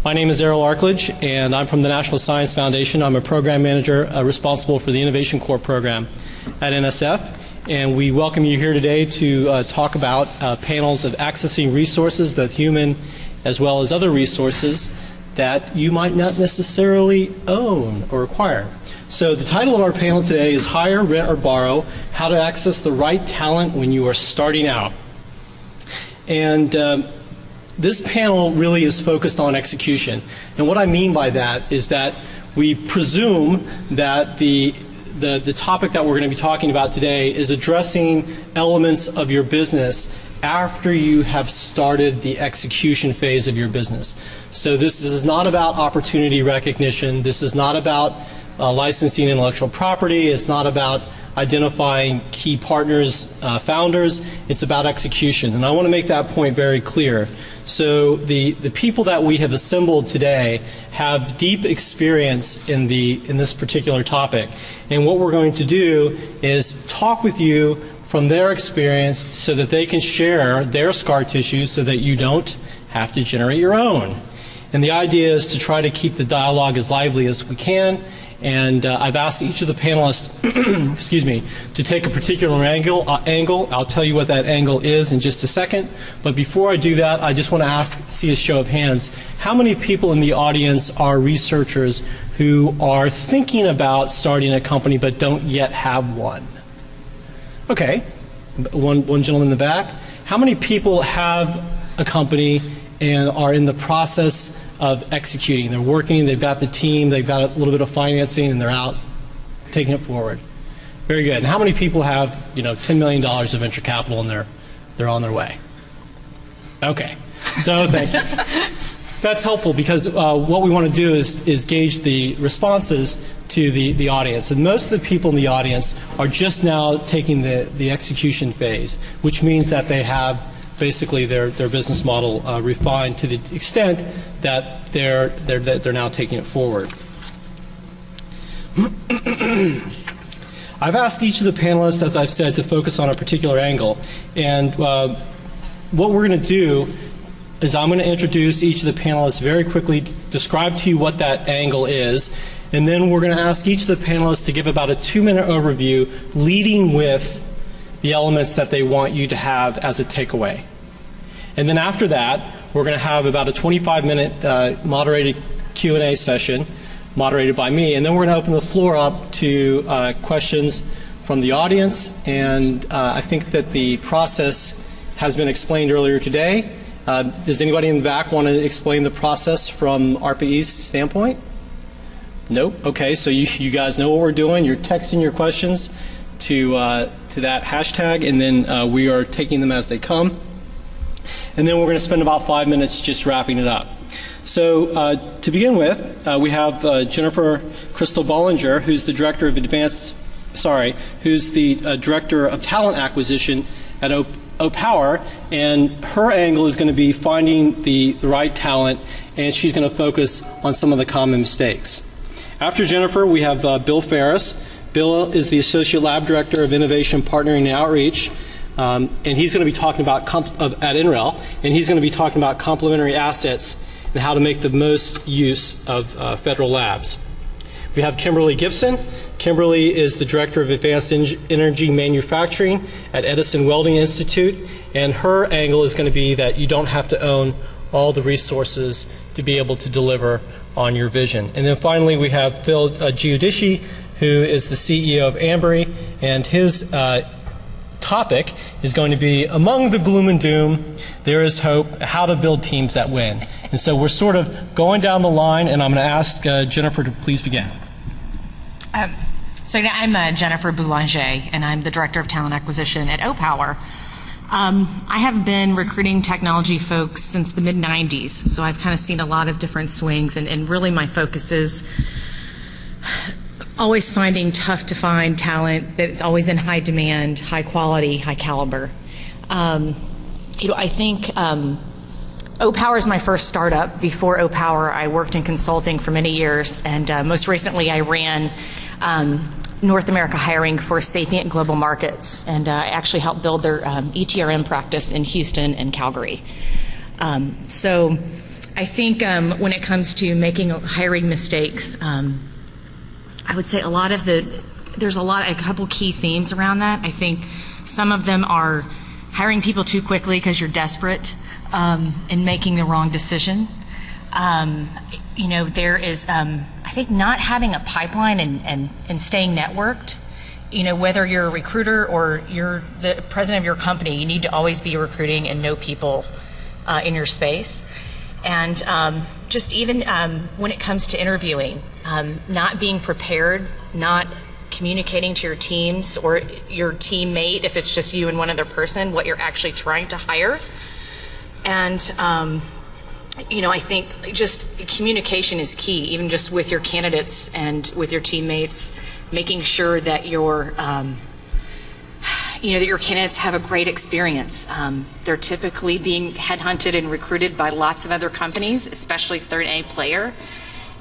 My name is Errol Arkilic, and I'm from the National Science Foundation. I'm a program manager responsible for the Innovation Corps program at NSF. And we welcome you here today to talk about panels of accessing resources, both human as well as other resources that you might not necessarily own or acquire. So the title of our panel today is Hire, Rent, or Borrow, How to Access the Right Talent When You Are Starting Out. And this panel really is focused on execution. And what I mean by that is that we presume that the topic that we're going to be talking about today is addressing elements of your business after you have started the execution phase of your business. So this is not about opportunity recognition. This is not about licensing intellectual property. It's not about identifying key partners, founders. It's about execution. And I want to make that point very clear. So the people that we have assembled today have deep experience in this particular topic. And what we're going to do is talk with you from their experience so that they can share their scar tissue so that you don't have to generate your own. And the idea is to try to keep the dialogue as lively as we can. And I've asked each of the panelists excuse me, to take a particular angle. I'll tell you what that angle is in just a second. But before I do that, I just want to see a show of hands. How many people in the audience are researchers who are thinking about starting a company but don't yet have one? Okay, one gentleman in the back. How many people have a company and are in the process of executing? They're working, they've got the team, they've got a little bit of financing, and they're out taking it forward. Very good. And how many people have, $10 million of venture capital and they're on their way? Okay. So thank you. That's helpful because what we want to do is gauge the responses to the audience. And most of the people in the audience are just now taking the execution phase, which means that they have basically their business model refined to the extent that they're now taking it forward. I've asked each of the panelists, as I've said, to focus on a particular angle. And what we're going to do is I'm going to introduce each of the panelists very quickly, describe to you what that angle is, and then we're going to ask each of the panelists to give about a 2-minute overview, leading with the elements that they want you to have as a takeaway. And then after that, we're going to have about a 25-minute moderated Q&A session, moderated by me, and then we're going to open the floor up to questions from the audience. And I think that the process has been explained earlier today. Does anybody in the back want to explain the process from ARPA-E's standpoint? Nope. Okay, so you guys know what we're doing. You're texting your questions to that hashtag, and then we are taking them as they come. And then we're going to spend about 5 minutes just wrapping it up. So to begin with, we have Jennifer Crystal Boulanger, who's the director of director of talent acquisition at Opower, and her angle is going to be finding the right talent, and she's going to focus on some of the common mistakes. After Jennifer, we have Bill Farris. Bill is the Associate Lab Director of Innovation Partnering and Outreach, and he's going to be talking about at NREL, and he's going to be talking about complementary assets and how to make the most use of federal labs. We have Kimberly Gibson. Kimberly is the Director of Advanced Energy Manufacturing at Edison Welding Institute, and her angle is going to be that you don't have to own all the resources to be able to deliver on your vision. And then finally, we have Phil Giudice, who is the CEO of Ambri, and his topic is going to be Among the Gloom and Doom, There is Hope, How to Build Teams That Win. And so we're sort of going down the line, and I'm going to ask Jennifer to please begin. So I'm Jennifer Boulanger, and I'm the Director of Talent Acquisition at Opower. I have been recruiting technology folks since the mid-90s, so I've kind of seen a lot of different swings, and really my focus is always finding tough to find talent that's always in high demand, high quality, high caliber. I think Opower is my first startup. Before Opower, I worked in consulting for many years, and most recently I ran North America hiring for Sapient Global Markets, and I actually helped build their ETRM practice in Houston and Calgary. So I think when it comes to hiring mistakes, I would say there's a couple key themes around that. I think some of them are hiring people too quickly because you're desperate and making the wrong decision. There is, I think, not having a pipeline and staying networked. Whether you're a recruiter or you're the president of your company, you need to always be recruiting and know people in your space. And just even when it comes to interviewing, not being prepared, not communicating to your teams or your teammate, if it's just you and one other person, what you're actually trying to hire. And I think just communication is key, even just with your candidates and with your teammates, making sure that your candidates have a great experience. They're typically being headhunted and recruited by lots of other companies, especially if they're an A player.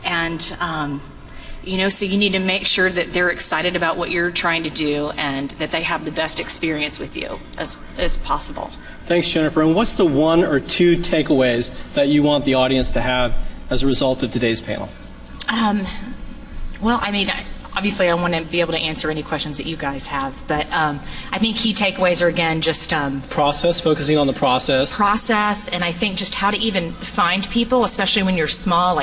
And, so you need to make sure that they're excited about what you're trying to do and that they have the best experience with you as possible. Thanks, Jennifer. And what's the one or two takeaways that you want the audience to have as a result of today's panel? Obviously, I want to be able to answer any questions that you guys have, but I think key takeaways are, again, just process, focusing on the process. Process, and I think just how to even find people, especially when you're small.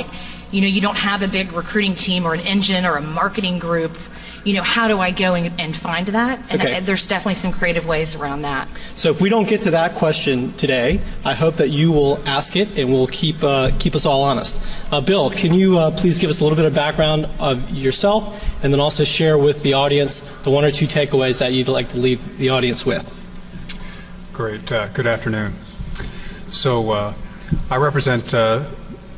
You don't have a big recruiting team or an engine or a marketing group. How do I go and find that? And there's definitely some creative ways around that. So if we don't get to that question today, I hope that you will ask it and we'll keep us all honest. Bill, can you please give us a little bit of background of yourself and then also share with the audience the one or two takeaways that you'd like to leave the audience with? Great. Good afternoon. So I represent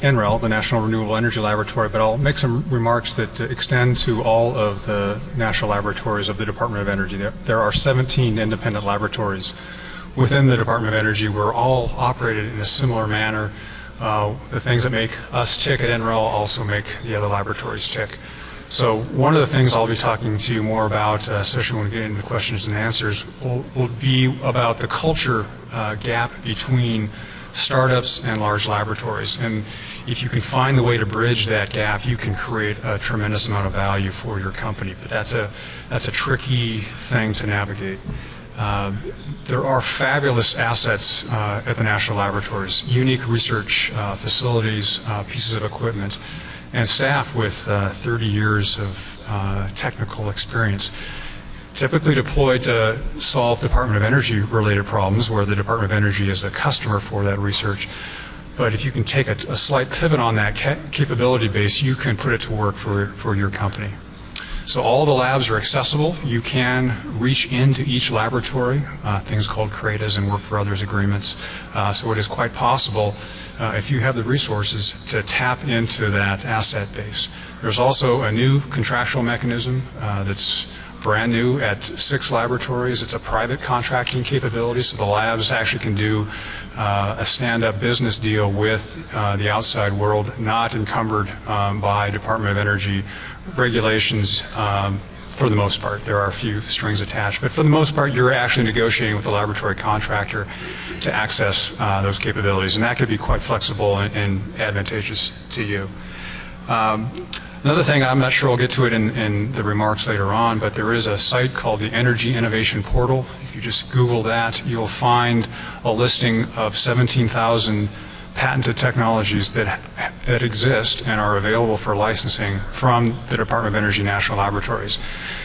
NREL, the National Renewable Energy Laboratory, but I'll make some remarks that extend to all of the national laboratories of the Department of Energy. There are 17 independent laboratories within the Department of Energy. We're all operated in a similar manner. The things that make us tick at NREL also make the other laboratories tick. So one of the things I'll be talking to you more about, especially when we get into the questions and answers, will be about the culture gap between startups and large laboratories. And if you can find the way to bridge that gap, you can create a tremendous amount of value for your company. But that's a tricky thing to navigate. There are fabulous assets at the national laboratories, unique research facilities, pieces of equipment, and staff with 30 years of technical experience, typically deployed to solve Department of Energy related problems where the Department of Energy is the customer for that research. But if you can take a slight pivot on that capability base, you can put it to work for your company. So all the labs are accessible. You can reach into each laboratory, things called CRADAs and work for others agreements. So it is quite possible, if you have the resources, to tap into that asset base. There's also a new contractual mechanism that's brand new at 6 laboratories. It's a private contracting capability, so the labs actually can do a stand-up business deal with the outside world, not encumbered by Department of Energy regulations for the most part. There are a few strings attached, but for the most part you're actually negotiating with the laboratory contractor to access those capabilities, and that could be quite flexible and advantageous to you. Another thing, I'm not sure I'll get to it in the remarks later on, but there is a site called the Energy Innovation Portal. If you just Google that, you'll find a listing of 17,000 patented technologies that exist and are available for licensing from the Department of Energy National Laboratories.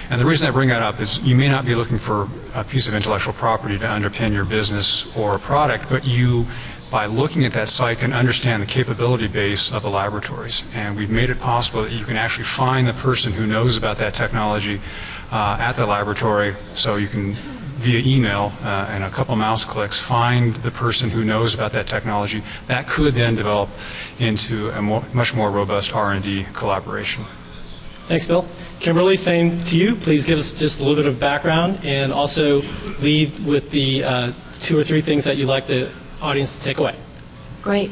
And the reason I bring that up is you may not be looking for a piece of intellectual property to underpin your business or product, but you, by looking at that site, can understand the capability base of the laboratories. And we've made it possible that you can actually find the person who knows about that technology at the laboratory, so you can, via email and a couple mouse clicks, find the person who knows about that technology. That could then develop into a much more robust R&D collaboration. Thanks, Bill. Kimberly, same to you. Please give us just a little bit of background and also leave with the 2 or 3 things that you'd like the audience to take away. Great.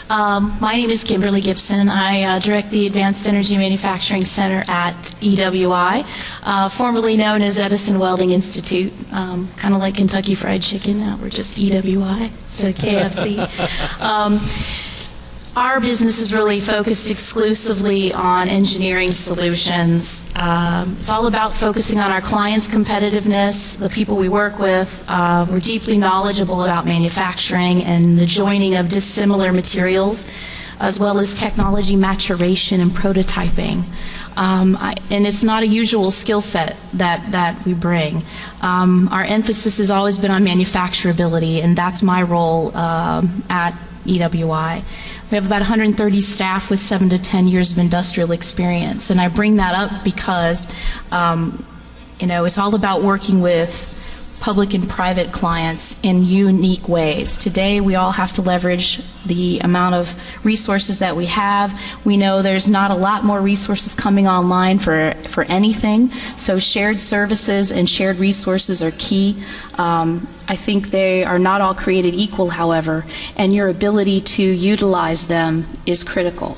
My name is Kimberly Gibson. I direct the Advanced Energy Manufacturing Center at EWI, formerly known as Edison Welding Institute, kind of like Kentucky Fried Chicken. Now we're just EWI, so KFC. Our business is really focused exclusively on engineering solutions. It's all about focusing on our clients' competitiveness, the people we work with. We're deeply knowledgeable about manufacturing and the joining of dissimilar materials, as well as technology maturation and prototyping. And it's not a usual skill set that we bring. Our emphasis has always been on manufacturability, and that's my role at EWI. We have about 130 staff with 7 to 10 years of industrial experience, and I bring that up because it's all about working with public and private clients in unique ways. Today, we all have to leverage the amount of resources that we have. We know there's not a lot more resources coming online for anything, so shared services and shared resources are key. I think they are not all created equal, however, and your ability to utilize them is critical.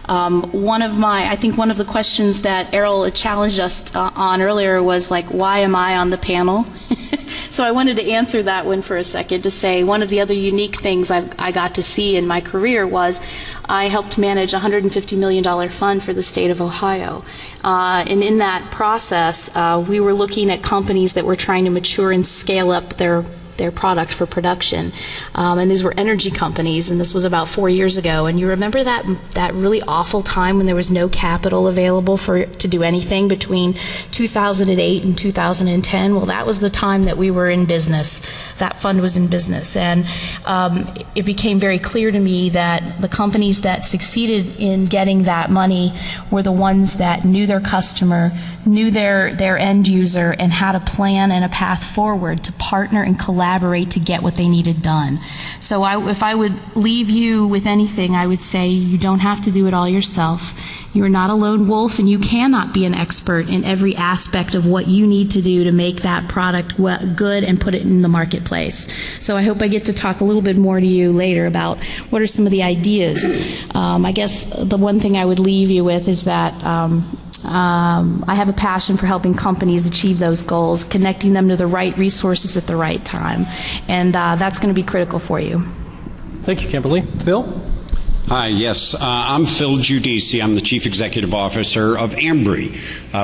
I think one of the questions that Errol challenged us on earlier was like, why am I on the panel? So I wanted to answer that one for a second to say one of the other unique things I got to see in my career was I helped manage a $150 million fund for the state of Ohio. And in that process, we were looking at companies that were trying to mature and scale up their product for production. And these were energy companies, and this was about 4 years ago. And you remember that really awful time when there was no capital available to do anything between 2008 and 2010? Well, that was the time that we were in business. That fund was in business. And it became very clear to me that the companies that succeeded in getting that money were the ones that knew their customer, knew their end user, and had a plan and a path forward to partner and collaborate to get what they needed done. So if I would leave you with anything, I would say you don't have to do it all yourself. You're not a lone wolf, and you cannot be an expert in every aspect of what you need to do to make that product good and put it in the marketplace. So I hope I get to talk a little bit more to you later about what are some of the ideas. I guess the one thing I would leave you with is that I have a passion for helping companies achieve those goals, connecting them to the right resources at the right time, and that's going to be critical for you. Thank you, Kimberly. Phil? Hi, yes. I'm Phil Giudice. I'm the Chief Executive Officer of Ambri.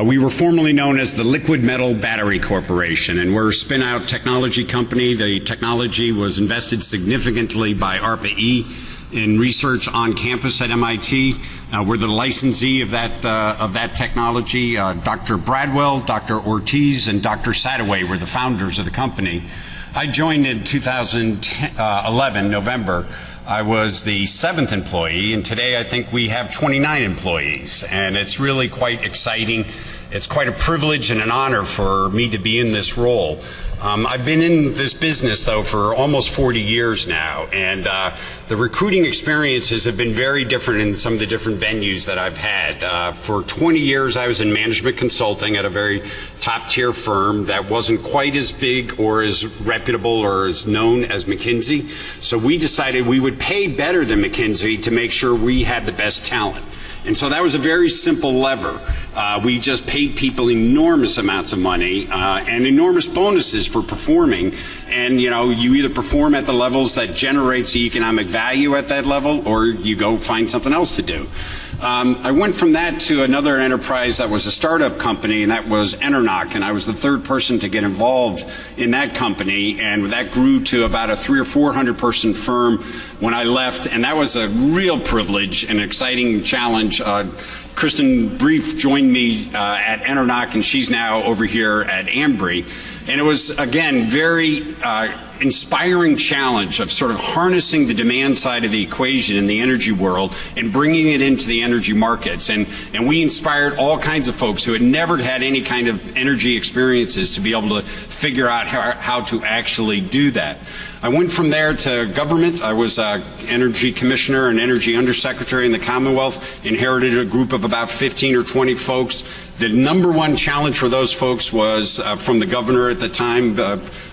We were formerly known as the Liquid Metal Battery Corporation, and we're a spin-out technology company. The technology was invested significantly by ARPA-E in research on campus at MIT. We're the licensee of that technology. Dr. Bradwell, Dr. Ortiz, and Dr. Sadaway were the founders of the company. I joined in 2011, November. I was the 7th employee, and today I think we have 29 employees, and it's really quite exciting. It's quite a privilege and an honor for me to be in this role. I've been in this business, though, for almost 40 years now, and the recruiting experiences have been very different in some of the different venues that I've had. For 20 years, I was in management consulting at a very top-tier firm that wasn't quite as big or as reputable or as known as McKinsey, so we decided we would pay better than McKinsey to make sure we had the best talent. And so that was a very simple lever. We just paid people enormous amounts of money and enormous bonuses for performing. And you either perform at the levels that generates the economic value at that level, or you go find something else to do. I went from that to another enterprise that was a startup company, and that was NREL, and I was the third person to get involved in that company, and that grew to about a 300 or 400 person firm when I left, and that was a real privilege and exciting challenge. Kristen Brief joined me at NREL, and she's now over here at Ambri. And it was, again, very inspiring challenge of sort of harnessing the demand side of the equation in the energy world and bringing it into the energy markets. And we inspired all kinds of folks who had never had any kind of energy experiences to be able to figure out how to actually do that. I went from there to government. I was energy commissioner and energy undersecretary in the Commonwealth, inherited a group of about 15 or 20 folks. The number one challenge for those folks was, from the governor at the time,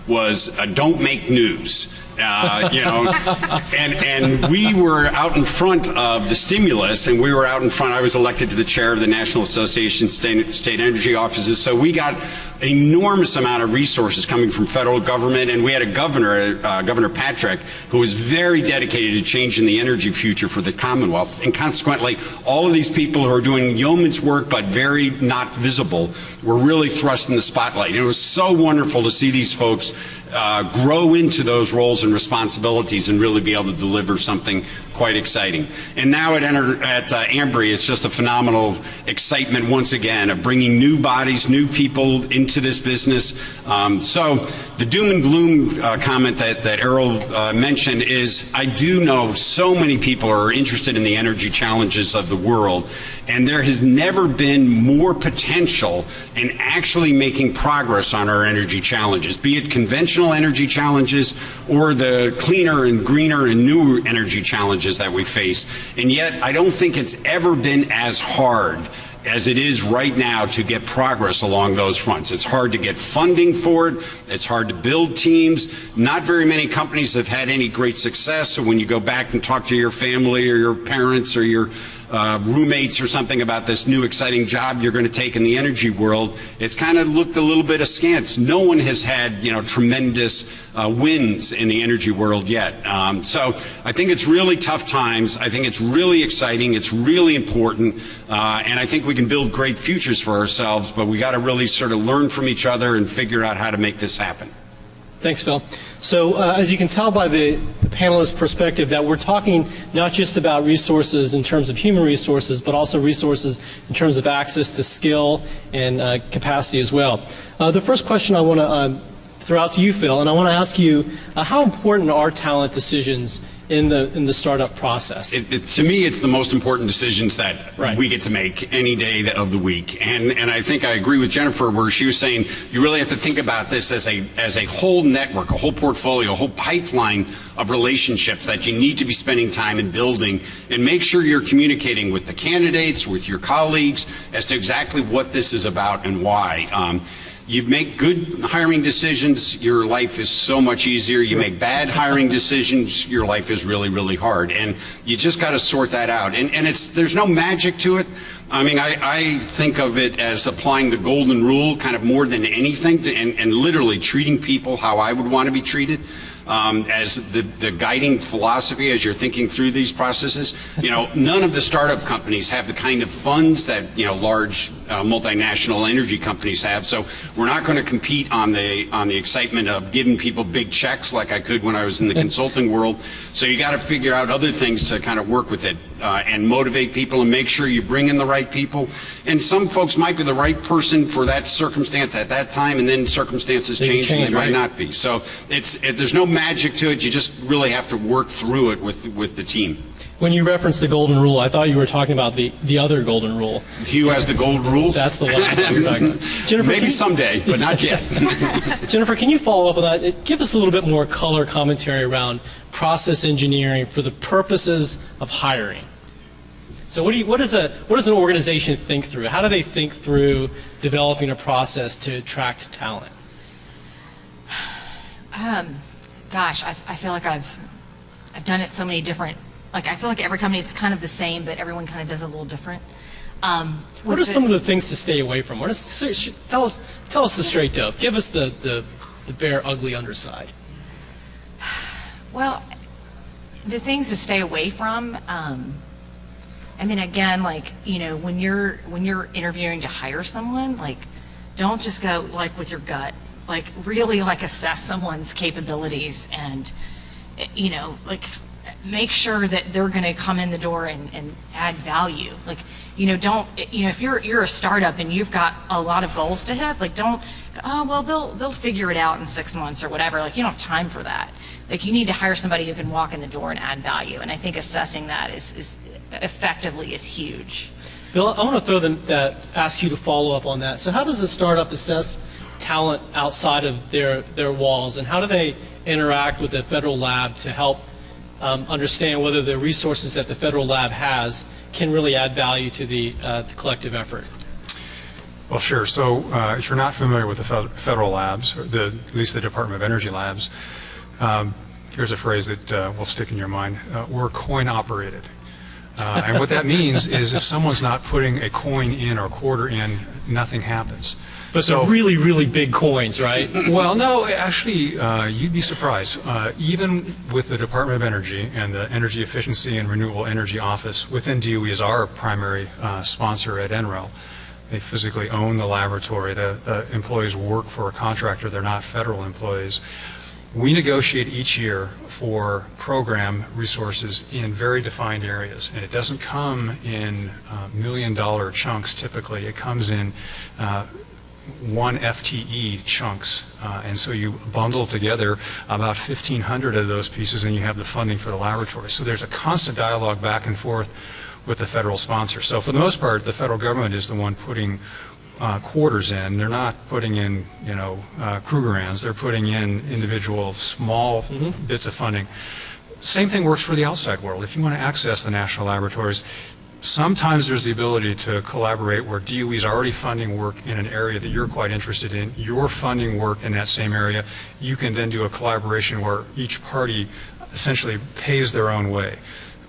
was don't make news. and we were out in front of the stimulus, and we were out in front. I was elected to the chair of the National Association of State Energy Offices, so we got an enormous amount of resources coming from federal government, and we had a governor, Governor Patrick, who was very dedicated to changing the energy future for the Commonwealth, and consequently, all of these people who are doing yeoman's work but very not visible were really thrust in the spotlight. And it was so wonderful to see these folks grow into those roles and responsibilities and really be able to deliver something quite exciting. And now at Ambri, it's just a phenomenal excitement once again of bringing new bodies, new people into this business. So the doom and gloom comment that Errol mentioned is, I do know so many people are interested in the energy challenges of the world, and there has never been more potential in actually making progress on our energy challenges, be it conventional energy challenges or the cleaner and greener and newer energy challenges that we face. And yet, I don't think it's ever been as hard as it is right now to get progress along those fronts. It's hard to get funding for it. It's hard to build teams. Not very many companies have had any great success. So when you go back and talk to your family or your parents or your roommates or something about this new exciting job you're going to take in the energy world, it's kind of looked a little bit askance. No one has had, tremendous wins in the energy world yet. So I think it's really tough times. I think it's really exciting. It's really important. And I think we can build great futures for ourselves, but we got to really sort of learn from each other and figure out how to make this happen. Thanks, Phil. So as you can tell by the panelist perspective, that we're talking not just about resources in terms of human resources, but also resources in terms of access to skill and capacity as well. The first question I want to throw out to you, Phil, and I want to ask you, how important are talent decisions in the startup process? To me, it's the most important decisions that we get to make any day of the week. And I think I agree with Jennifer where she was saying you really have to think about this as a whole network, a whole portfolio, a whole pipeline of relationships that you need to be spending time in building, and make sure you're communicating with the candidates, with your colleagues, as to exactly what this is about and why. You make good hiring decisions, your life is so much easier. You make bad hiring decisions, your life is really, really hard. And you just got to sort that out. And there's no magic to it. I mean, I think of it as applying the golden rule kind of more than anything, and literally treating people how I would want to be treated. As the guiding philosophy as you're thinking through these processes. None of the startup companies have the kind of funds that large multinational energy companies have. So we're not going to compete on the excitement of giving people big checks like I could when I was in the consulting world. So you got to figure out other things to kind of work with it and motivate people and make sure you bring in the right people. And some folks might be the right person for that circumstance at that time, and then circumstances change and they might not be. So there's no magic to it. You just really have to work through it with the team. When you referenced the golden rule, I thought you were talking about the other golden rule. He who has the gold rules? That's the one I'm talking about. Jennifer, maybe someday, but not yet. Jennifer, can you follow up on that? Give us a little bit more color commentary around process engineering for the purposes of hiring. So what does an organization think through? How do they think through developing a process to attract talent? Gosh, I feel like I've done it so many different. Like I feel like every company it's kind of the same, but everyone kind of does it a little different. What are some of the things to stay away from? Tell us the straight dope. Give us the bare, ugly underside. Well, the things to stay away from. I mean, again, when you're interviewing to hire someone, don't just go with your gut. Really assess someone's capabilities and make sure that they're going to come in the door and add value. If you're a startup and you've got a lot of goals to hit, don't, oh, well, they'll figure it out in 6 months or whatever. You don't have time for that. You need to hire somebody who can walk in the door and add value. And I think assessing that is effectively is huge. Bill, I want to ask you to follow up on that. So how does a startup assess talent outside of their walls, and how do they interact with the federal lab to help understand whether the resources that the federal lab has can really add value to the collective effort? Well, sure. So if you're not familiar with the federal labs, or at least the Department of Energy labs, here's a phrase that will stick in your mind. We're coin operated. And what that means is if someone's not putting a coin in or quarter in, nothing happens. But so really, really big coins, right? Well, no, actually, you'd be surprised. Even with the Department of Energy and the Energy Efficiency and Renewable Energy Office within DOE is our primary sponsor at NREL. They physically own the laboratory. The employees work for a contractor. They're not federal employees. We negotiate each year for program resources in very defined areas, and it doesn't come in million-dollar chunks typically. It comes in 1 FTE chunks, and so you bundle together about 1,500 of those pieces and you have the funding for the laboratory. So there's a constant dialogue back and forth with the federal sponsor. So for the most part, the federal government is the one putting quarters in. They're not putting in, Krugerrands. They're putting in individual small bits of funding. Same thing works for the outside world. If you want to access the national laboratories, sometimes there's the ability to collaborate where DOE is already funding work in an area that you're quite interested in. You're funding work in that same area. You can then do a collaboration where each party essentially pays their own way.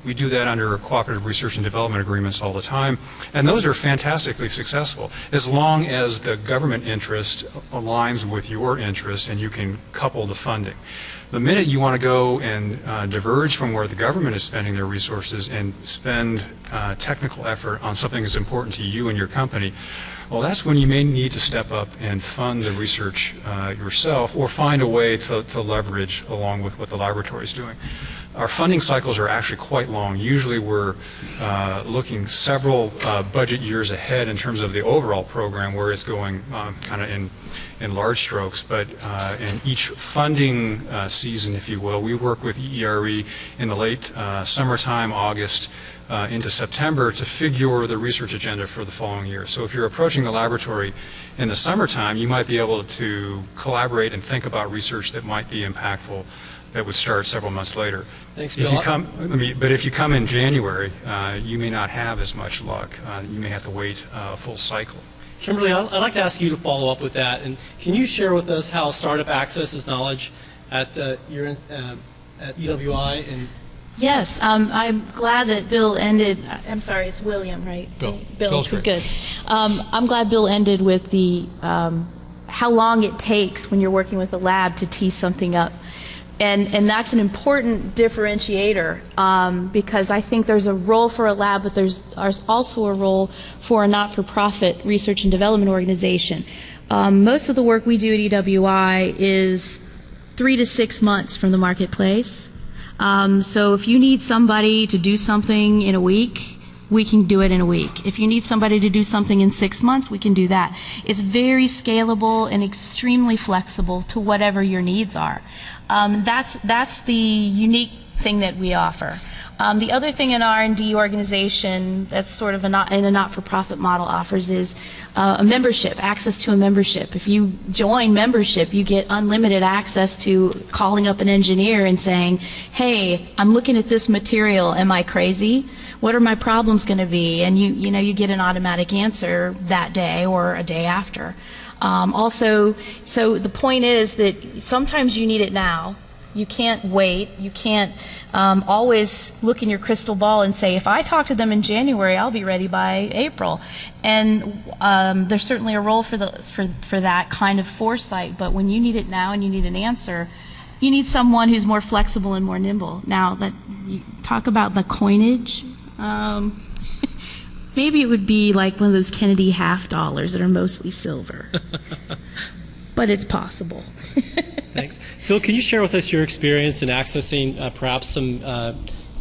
We do that under cooperative research and development agreements all the time, and those are fantastically successful as long as the government interest aligns with your interest and you can couple the funding. The minute you want to go and diverge from where the government is spending their resources and spend technical effort on something that's important to you and your company, well, that's when you may need to step up and fund the research yourself or find a way to leverage along with what the laboratory is doing. Our funding cycles are actually quite long. Usually we're looking several budget years ahead in terms of the overall program where it's going kind of in large strokes, but in each funding season, if you will, we work with EERE in the late summertime, August, into September to figure the research agenda for the following year. So if you're approaching the laboratory in the summertime, you might be able to collaborate and think about research that might be impactful that would start several months later. Thanks, If Bill. you come, but if you come in January, you may not have as much luck. You may have to wait a full cycle. Kimberly, I'd like to ask you to follow up with that. And can you share with us how startup accesses knowledge at at EWI? And Yes, I'm glad that Bill ended. I'm sorry, it's William, right? Bill. Bill, Bill's great. good. I'm glad Bill ended with the how long it takes when you're working with a lab to tee something up. And that's an important differentiator because I think there's a role for a lab, but there's also a role for a not-for-profit research and development organization. Most of the work we do at EWI is 3 to 6 months from the marketplace. So if you need somebody to do something in a week, we can do it in a week. If you need somebody to do something in 6 months, we can do that. It's very scalable and extremely flexible to whatever your needs are. That's the unique thing that we offer. The other thing an R&D organization that's sort of in a not-for-profit model offers is a membership, access to a membership. If you join membership, you get unlimited access to calling up an engineer and saying, hey, I'm looking at this material, am I crazy? What are my problems going to be? And you get an automatic answer that day or a day after. Also, so the point is that sometimes you need it now. You can't wait. You can't always look in your crystal ball and say, if I talk to them in January, I'll be ready by April. And there's certainly a role for that kind of foresight. But when you need it now and you need an answer, you need someone who's more flexible and more nimble. Now, that you talk about the coinage. Maybe it would be like one of those Kennedy half dollars that are mostly silver. But it's possible. Thanks. Phil, can you share with us your experience in accessing perhaps some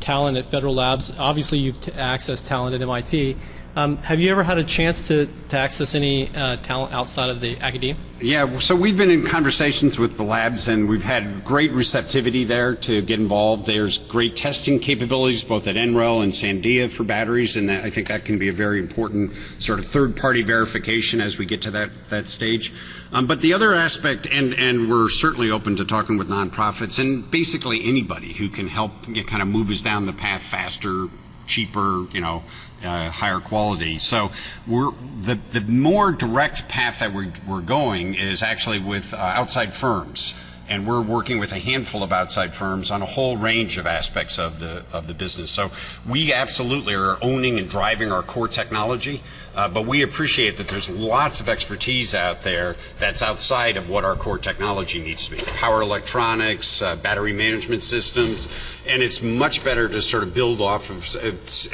talent at federal labs? Obviously, you've accessed talent at MIT. Have you ever had a chance to access any talent outside of the academia? Yeah, so we've been in conversations with the labs, and we've had great receptivity there to get involved. There's great testing capabilities both at NREL and Sandia for batteries, and I think that can be a very important sort of third-party verification as we get to that stage. But the other aspect, and we're certainly open to talking with nonprofits and basically anybody who can help kind of move us down the path faster, cheaper, higher quality. So the more direct path that we're going is actually with outside firms. and we're working with a handful of outside firms on a whole range of aspects of the business. So we absolutely are owning and driving our core technology, but we appreciate that there's lots of expertise out there that's outside of what our core technology needs to be. Power electronics, battery management systems, and it's much better to sort of build off of,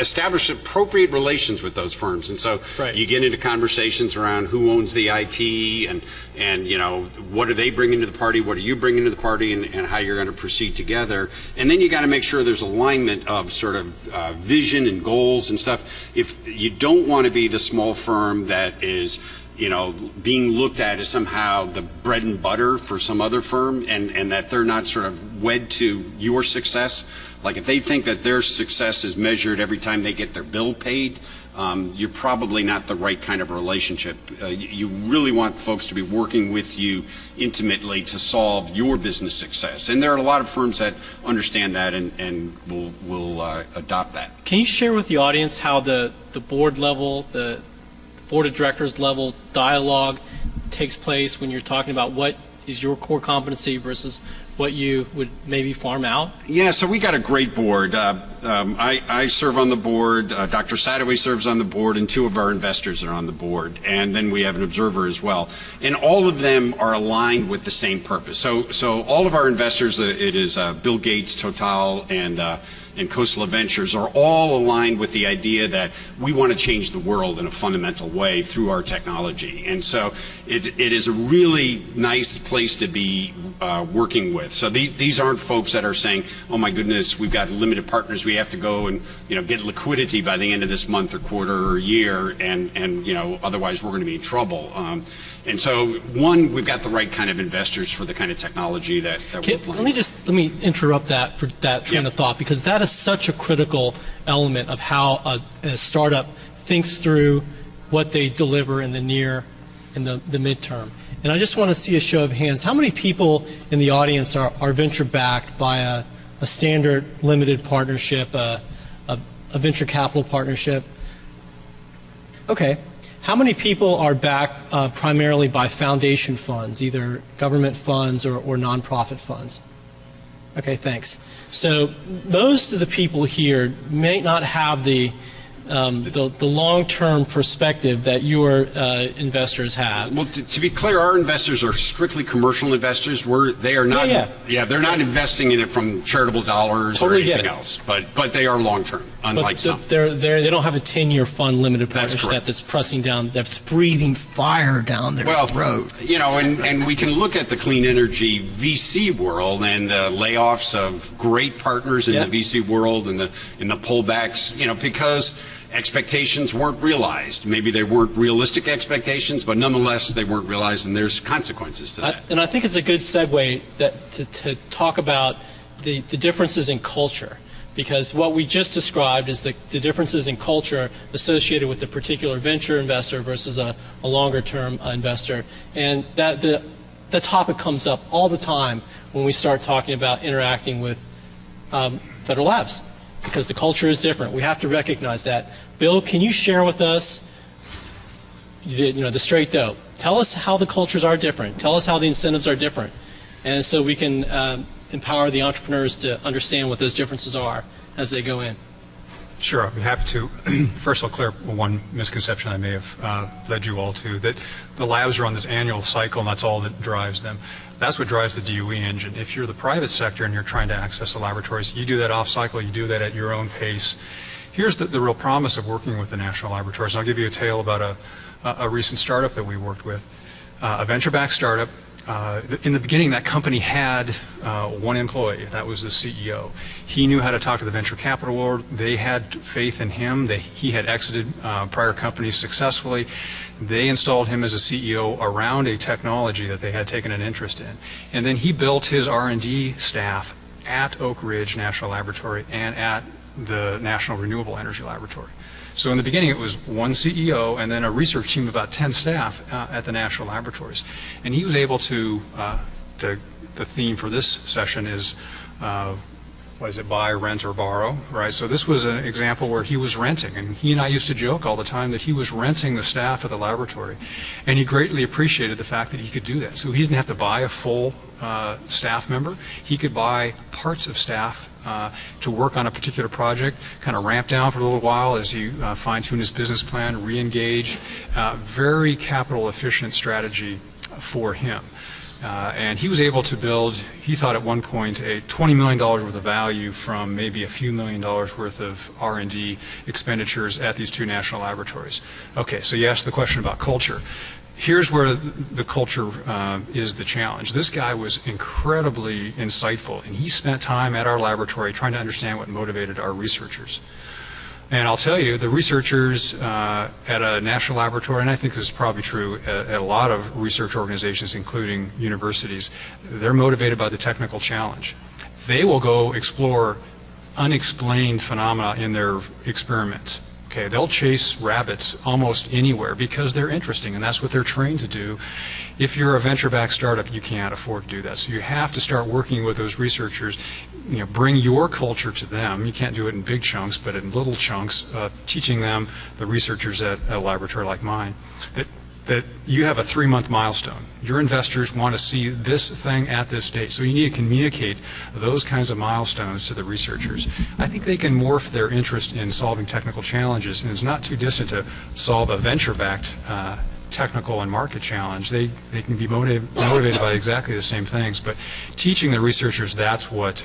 establish appropriate relations with those firms. And so you get into conversations around who owns the IP and you know, what are they bringing to the party, what are you bringing to the party, and how you're going to proceed together. And then you got to make sure there's alignment of sort of vision and goals and stuff. If you don't want to be the small firm that is, you know, being looked at as somehow the bread and butter for some other firm, and that they're not sort of wed to your success. Like if they think that their success is measured every time they get their bill paid, you're probably not the right kind of relationship. You really want folks to be working with you intimately to solve your business success. And there are a lot of firms that understand that and will adopt that. Can you share with the audience how the board level, the board of directors level dialogue takes place when you're talking about what is your core competency versus what you would maybe farm out? Yeah, so we got a great board. I serve on the board, Dr. Sadoway serves on the board, and 2 of our investors are on the board. And then we have an observer as well. And all of them are aligned with the same purpose. So all of our investors, it is Bill Gates, Total, and Coastal Ventures are all aligned with the idea that we want to change the world in a fundamental way through our technology. And so it is a really nice place to be working with. So these aren't folks that are saying, oh my goodness, we've got limited partners, we have to go and, you know, get liquidity by the end of this month or quarter or year, and you know, otherwise we're going to be in trouble. And so, one, we've got the right kind of investors for the kind of technology that we're playing. Let me interrupt that for that train of thought, because that is such a critical element of how a startup thinks through what they deliver in the near and the midterm. And I just want to see a show of hands. How many people in the audience are venture backed by a standard limited partnership, a venture capital partnership? Okay. How many people are backed primarily by foundation funds, either government funds or nonprofit funds? Okay, thanks. So most of the people here may not have the long-term perspective that your investors have. Well, to be clear, our investors are strictly commercial investors. They are not. They're not investing in it from charitable dollars or anything else. But they are long-term, unlike some. They don't have a 10-year fund limited partnership that's pressing down, that's breathing fire down their throat. You know, and we can look at the clean energy VC world and the layoffs of great partners in the VC world and the pullbacks. You know, because expectations weren't realized. Maybe they weren't realistic expectations, but nonetheless they weren't realized, and there's consequences to that. And I think it's a good segue to talk about the differences in culture, because what we just described is the differences in culture associated with the particular venture investor versus a longer-term investor. And that the topic comes up all the time when we start talking about interacting with federal labs, because the culture is different. We have to recognize that. Bill, can you share with us the straight dope? Tell us how the cultures are different. Tell us how the incentives are different. And so we can empower the entrepreneurs to understand what those differences are as they go in. Sure, I'd be happy to. First, I'll clear up one misconception I may have led you all to, that the labs are on this annual cycle and that's all that drives them. That's what drives the DOE engine. If you're the private sector and you're trying to access the laboratories, you do that off-cycle, you do that at your own pace. Here's the real promise of working with the national laboratories. And I'll give you a tale about a recent startup that we worked with, a venture-backed startup. In the beginning, that company had one employee. That was the CEO. He knew how to talk to the venture capital world. They had faith in him. He had exited prior companies successfully. They installed him as a CEO around a technology that they had taken an interest in. And then he built his R&D staff at Oak Ridge National Laboratory and at the National Renewable Energy Laboratory. So in the beginning it was one CEO and then a research team of about 10 staff at the national laboratories. And he was able to, the theme for this session is buy, rent, or borrow, right? So this was an example where he was renting, and he and I used to joke all the time that he was renting the staff at the laboratory, and he greatly appreciated the fact that he could do that. So he didn't have to buy a full staff member. He could buy parts of staff to work on a particular project, kind of ramp down for a little while as he fine-tuned his business plan, re-engaged. Very capital efficient strategy for him. And he was able to build, he thought at one point, a $20 million worth of value from maybe a few $1 million worth of R&D expenditures at these two national laboratories. Okay, so you asked the question about culture. Here's where the culture is the challenge. This guy was incredibly insightful, and he spent time at our laboratory trying to understand what motivated our researchers. And I'll tell you, the researchers at a national laboratory, and I think this is probably true at a lot of research organizations, including universities, they're motivated by the technical challenge. They will go explore unexplained phenomena in their experiments. Okay, they'll chase rabbits almost anywhere because they're interesting, and that's what they're trained to do. If you're a venture-backed startup, you can't afford to do that. So you have to start working with those researchers. You know, bring your culture to them. You can't do it in big chunks, but in little chunks, teaching them, the researchers at a laboratory like mine, that you have a 3-month milestone. Your investors want to see this thing at this date. So you need to communicate those kinds of milestones to the researchers. I think they can morph their interest in solving technical challenges, and it's not too distant to solve a venture-backed technical and market challenge. They can be motivated by exactly the same things, but teaching the researchers that's what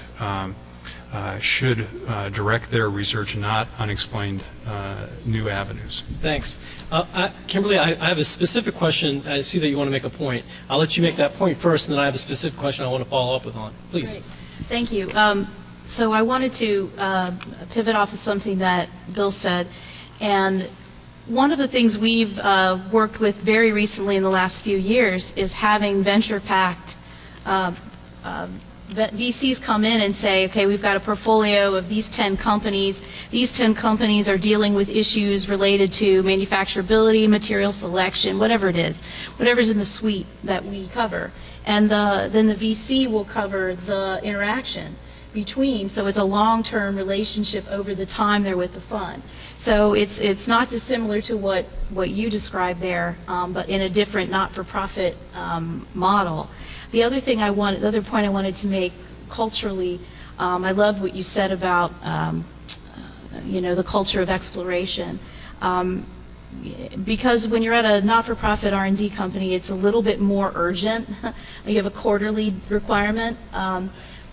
should direct their research, not unexplained new avenues. Thanks. Kimberly, I have a specific question. I see that you want to make a point. I'll let you make that point first, and then I have a specific question I want to follow up with on. Please. Great. Thank you. So I wanted to pivot off of something that Bill said, and one of the things we've worked with very recently in the last few years is having venture-backed VCs come in and say, okay, we've got a portfolio of these 10 companies. These 10 companies are dealing with issues related to manufacturability, material selection, whatever it is, whatever's in the suite that we cover. And then the VC will cover the interaction between, so it's a long-term relationship over the time they're with the fund. So it's not dissimilar to what you described there, but in a different not-for-profit model. The other point I wanted to make culturally, I loved what you said about the culture of exploration. Because when you're at a not-for-profit R&D company, it's a little bit more urgent. You have a quarterly requirement.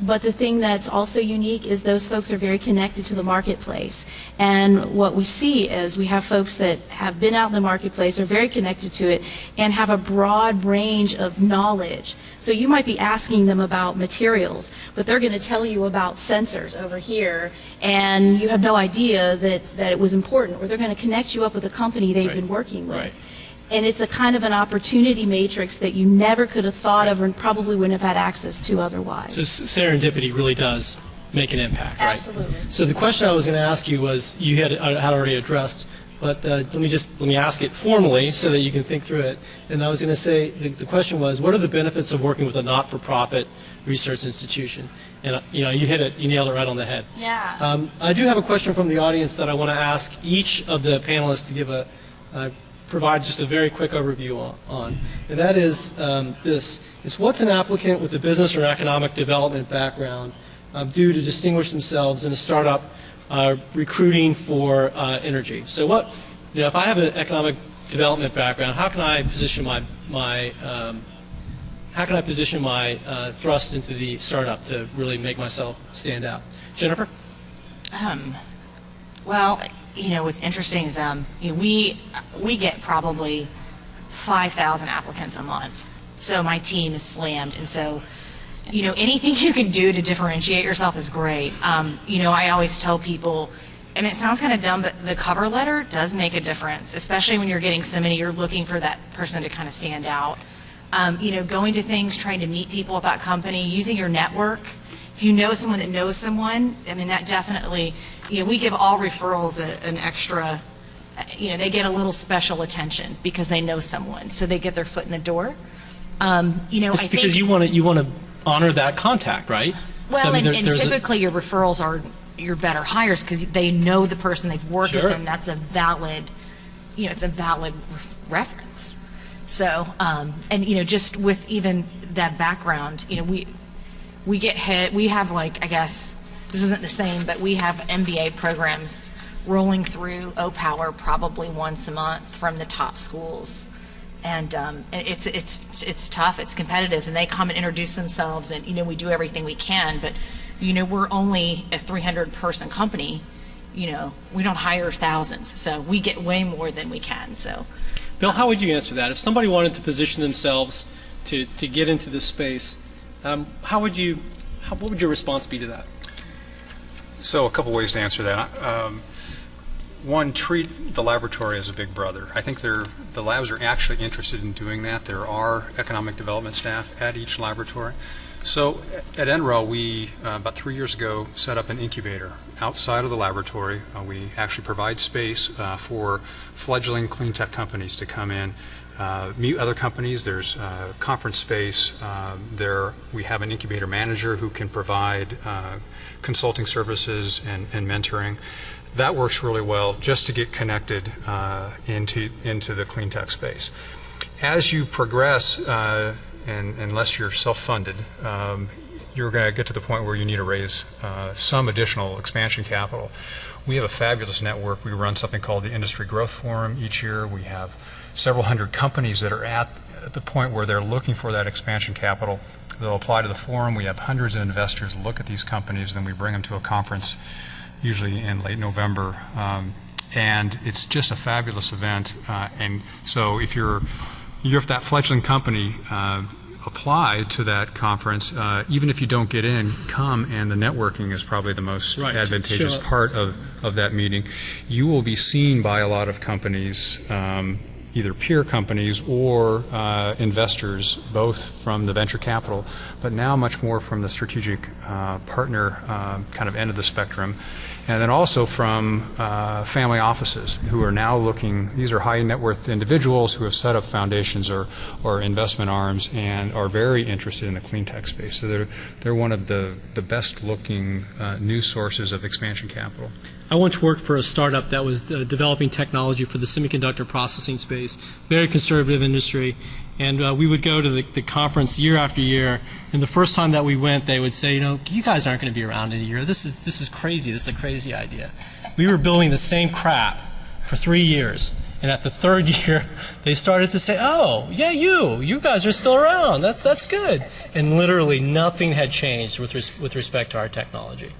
But the thing that's also unique is those folks are very connected to the marketplace. And what we see is we have folks that have been out in the marketplace, are very connected to it, and have a broad range of knowledge. So you might be asking them about materials, but they're going to tell you about sensors over here, and you have no idea that it was important, or they're going to connect you up with a company they've been working with. Right. And it's a kind of an opportunity matrix that you never could have thought of and probably wouldn't have had access to otherwise. So serendipity really does make an impact, right? Absolutely. So the question I was going to ask you was, you had already addressed, but let me ask it formally so that you can think through it. And I was going to say, the question was, what are the benefits of working with a not-for-profit research institution? And you hit it, you nailed it right on the head. Yeah. I do have a question from the audience that I want to ask each of the panelists to give provide just a very quick overview on. And that is this. It's what's an applicant with a business or economic development background do to distinguish themselves in a startup recruiting for energy? So if I have an economic development background, how can I position my thrust into the startup to really make myself stand out? Jennifer? Well, what's interesting is we get probably 5,000 applicants a month. So my team is slammed, and so anything you can do to differentiate yourself is great. I always tell people, and it sounds kind of dumb, but the cover letter does make a difference, especially when you're getting so many. You're looking for that person to kind of stand out. Going to things, trying to meet people at that company, using your network. If you know someone that knows someone, that definitely, we give all referrals an extra, they get a little special attention because they know someone, so they get their foot in the door. It's because you want to honor that contact, right? Well, So, I mean, and there's typically your referrals are your better hires because they know the person, they've worked Sure. with them. That's a valid, it's a valid reference. So, and just with even that background, we get hit. We have I guess this isn't the same, but we have MBA programs rolling through Opower probably once a month from the top schools. And it's tough, it's competitive, and they come and introduce themselves, and we do everything we can, but we're only a 300-person company. We don't hire thousands, so we get way more than we can. So, Bill, how would you answer that? If somebody wanted to position themselves to get into this space, what would your response be to that? So a couple ways to answer that. One, treat the laboratory as a big brother. I think the labs are actually interested in doing that. There are economic development staff at each laboratory. So at NREL, we, about 3 years ago, set up an incubator outside of the laboratory. We actually provide space for fledgling clean tech companies to come in, meet other companies. There's conference space. We have an incubator manager who can provide consulting services and mentoring. That works really well just to get connected into the clean tech space. As you progress, and unless you're self-funded, you're going to get to the point where you need to raise some additional expansion capital. We have a fabulous network. We run something called the Industry Growth Forum each year. We have several hundred companies that are at the point where they're looking for that expansion capital. They'll apply to the forum. We have hundreds of investors look at these companies, then we bring them to a conference, usually in late November, and it's just a fabulous event. And so if you're that fledgling company, apply to that conference. Even if you don't get in, come, and the networking is probably the most advantageous part of that meeting. You will be seen by a lot of companies, either peer companies or investors, both from the venture capital, but now much more from the strategic partner kind of end of the spectrum. And then also from family offices who are now looking. These are high net worth individuals who have set up foundations or investment arms and are very interested in the clean tech space. So they're one of the best looking new sources of expansion capital. I once worked for a startup that was developing technology for the semiconductor processing space, very conservative industry, and we would go to the conference year after year, and the first time that we went, they would say, you guys aren't going to be around in a year. This is crazy. This is a crazy idea. We were building the same crap for 3 years, and at the third year, they started to say, oh, yeah, you guys are still around. That's good. And literally nothing had changed with respect to our technology.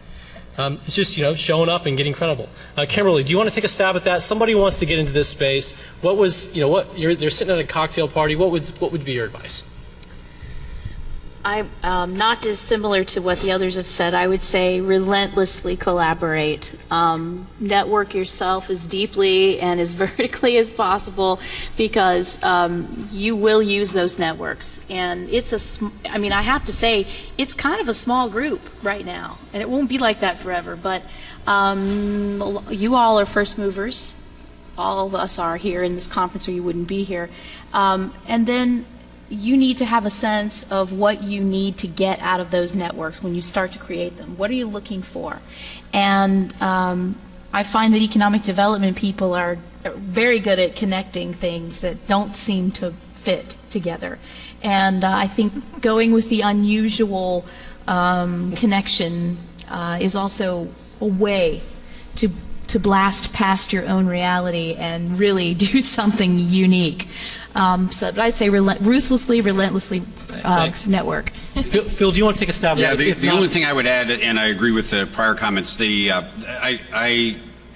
It's just, showing up and getting credible. Kimberly, do you want to take a stab at that? Somebody wants to get into this space. They're sitting at a cocktail party. What would be your advice? I'm not dissimilar to what the others have said. I would say relentlessly collaborate. Network yourself as deeply and as vertically as possible, because you will use those networks. And I have to say, it's kind of a small group right now, and it won't be like that forever. But you all are first movers. All of us are here in this conference, or you wouldn't be here. And then you need to have a sense of what you need to get out of those networks when you start to create them. What are you looking for? And I find that economic development people are very good at connecting things that don't seem to fit together. And I think going with the unusual connection is also a way to blast past your own reality and really do something unique. So I'd say ruthlessly, relentlessly network. Phil, do you want to take a stab at it? The only thing I would add, and I agree with the prior comments,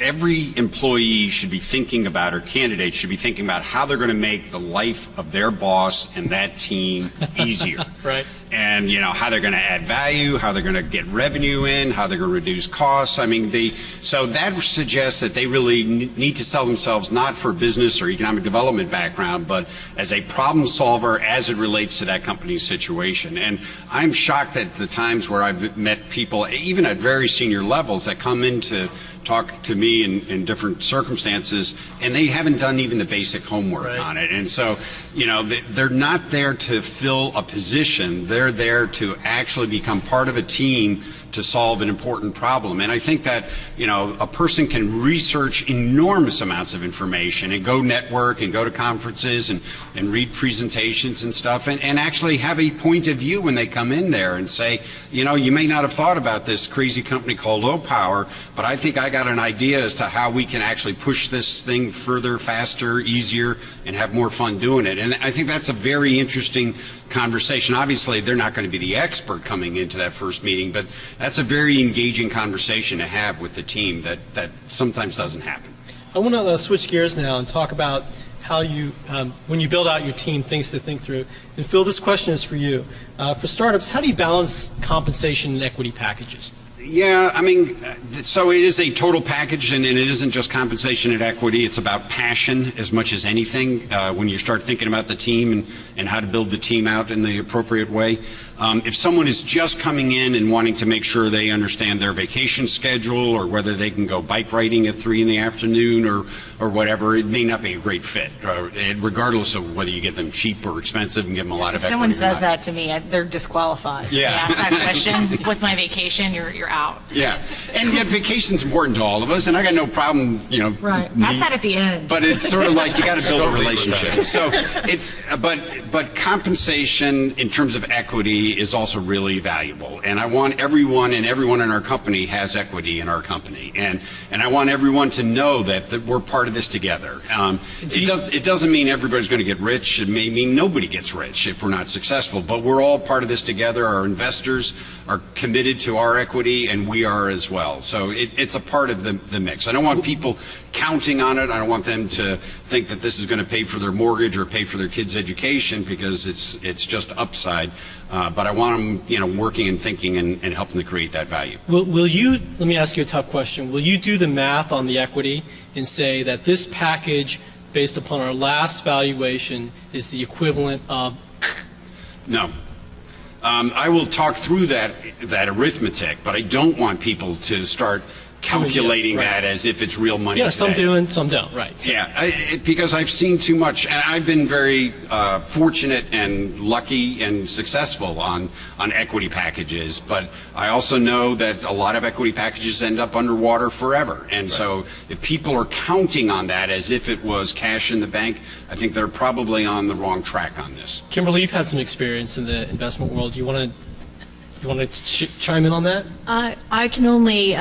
every employee should be thinking about, or candidate should be thinking about, how they're going to make the life of their boss and that team easier. Right. And how they're going to add value, how they're going to get revenue in, how they're going to reduce costs. So that suggests that they really need to sell themselves not for business or economic development background, but as a problem solver as it relates to that company's situation. And I'm shocked at the times where I've met people, even at very senior levels, that come in to talk to me in different circumstances, and they haven't done even the basic homework Right. on it. And so, you know, they're not there to fill a position. They're there to actually become part of a team to solve an important problem. And I think that, you know, a person can research enormous amounts of information and go network and go to conferences and read presentations and stuff and actually have a point of view when they come in there and say, you know, you may not have thought about this crazy company called Opower, but I think I got an idea as to how we can actually push this thing further, faster, easier, and have more fun doing it. And I think that's a very interesting conversation. Obviously, they're not going to be the expert coming into that first meeting, but that's a very engaging conversation to have with the team that sometimes doesn't happen. I want to switch gears now and talk about how you, when you build out your team, things to think through. And Phil, this question is for you. For startups, how do you balance compensation and equity packages? Yeah, I mean, so it is a total package, and it isn't just compensation and equity. It's about passion as much as anything when you start thinking about the team and how to build the team out in the appropriate way. If someone is just coming in and wanting to make sure they understand their vacation schedule or whether they can go bike riding at 3 in the afternoon or whatever, it may not be a great fit, regardless of whether you get them cheap or expensive and give them a lot of If equity. someone says that to me, they're disqualified. Yeah. They ask that question, what's my vacation? You're out. Yeah, and yet vacation's important to all of us, and I got no problem, you know. Right. Ask that at the end. But it's sort of like you got to build a relationship. So, but compensation in terms of equity is also really valuable, and I want everyone in our company has equity in our company, and I want everyone to know that we're part of this together. It doesn't mean everybody's going to get rich. It may mean nobody gets rich if we're not successful, but we're all part of this together. Our investors are committed to our equity, and we are as well. So it's a part of the mix. I don't want people counting on it. I don't want them to think that this is going to pay for their mortgage or pay for their kids' education because it's just upside. But I want them, you know, working and thinking and helping to create that value. Will you, let me ask you a tough question, will you do the math on the equity and say that this package, based upon our last valuation, is the equivalent of? No. I will talk through that arithmetic, but I don't want people to start calculating that as if it's real money. Yeah, some today. do and some don't, right. So. Yeah, because I've seen too much, and I've been very fortunate and lucky and successful on equity packages, but I also know that a lot of equity packages end up underwater forever. And so if people are counting on that as if it was cash in the bank, I think they're probably on the wrong track on this. Kimberly, you've had some experience in the investment world. You want to chime in on that? I can only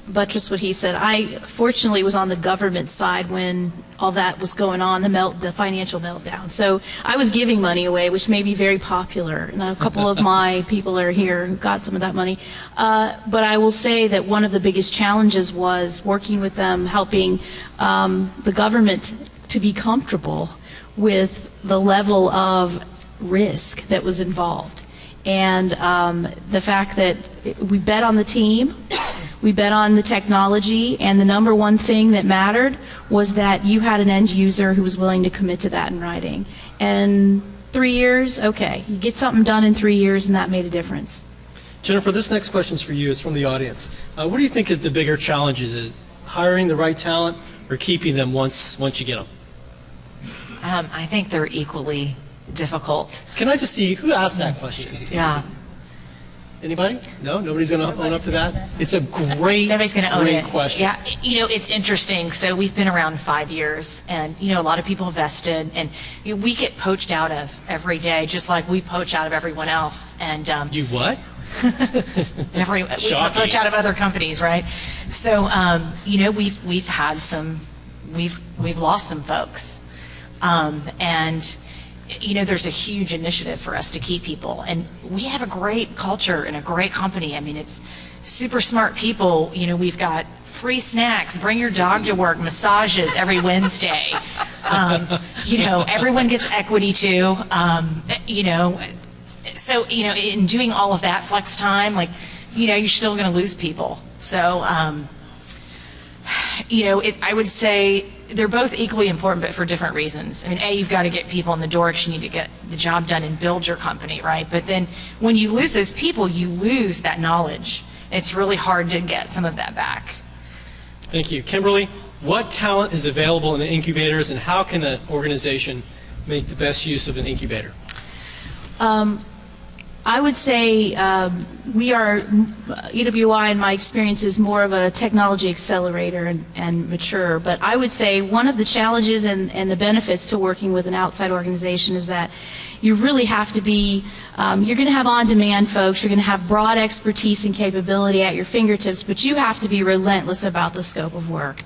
buttress what he said. I fortunately was on the government side when all that was going on, the financial meltdown. So I was giving money away, which may be very popular. And a couple of my people are here who got some of that money. But I will say that one of the biggest challenges was working with them, helping the government to be comfortable with the level of risk that was involved. And the fact that we bet on the team, we bet on the technology, and the number one thing that mattered was that you had an end user who was willing to commit to that in writing. And 3 years, okay, you get something done in 3 years, and that made a difference. Jennifer, this next question is for you. It's from the audience. What do you think the bigger challenges is? Hiring the right talent or keeping them once you get them? I think they're equally difficult. Can I just see who asked that question? Yeah. Anybody? No? Nobody's going to own up to that? It's a great, Nobody's going to own it. question. Yeah, you know, it's interesting. So we've been around 5 years, and, you know, a lot of people vested, and we get poached out of every day, just like we poach out of everyone else. And You what? we poach out of other companies, right? So, you know, we've had we've lost some folks, and you know, there's a huge initiative for us to keep people, and we have a great culture and a great company. I mean, it's super smart people. You know, we've got free snacks, bring your dog to work, massages every Wednesday. You know, everyone gets equity too. You know, so, you know, in doing all of that flex time, like, you know, you're still going to lose people. So, you know, I would say they're both equally important, but for different reasons. I mean, A, you've got to get people in the door because you need to get the job done and build your company, right? But then when you lose those people, you lose that knowledge. It's really hard to get some of that back. Thank you. Kimberly, what talent is available in the incubators, and how can an organization make the best use of an incubator? I would say we are, EWI in my experience is more of a technology accelerator and mature, but I would say one of the challenges and the benefits to working with an outside organization is that you really have to be, you're going to have on-demand folks, you're going to have broad expertise and capability at your fingertips, but you have to be relentless about the scope of work.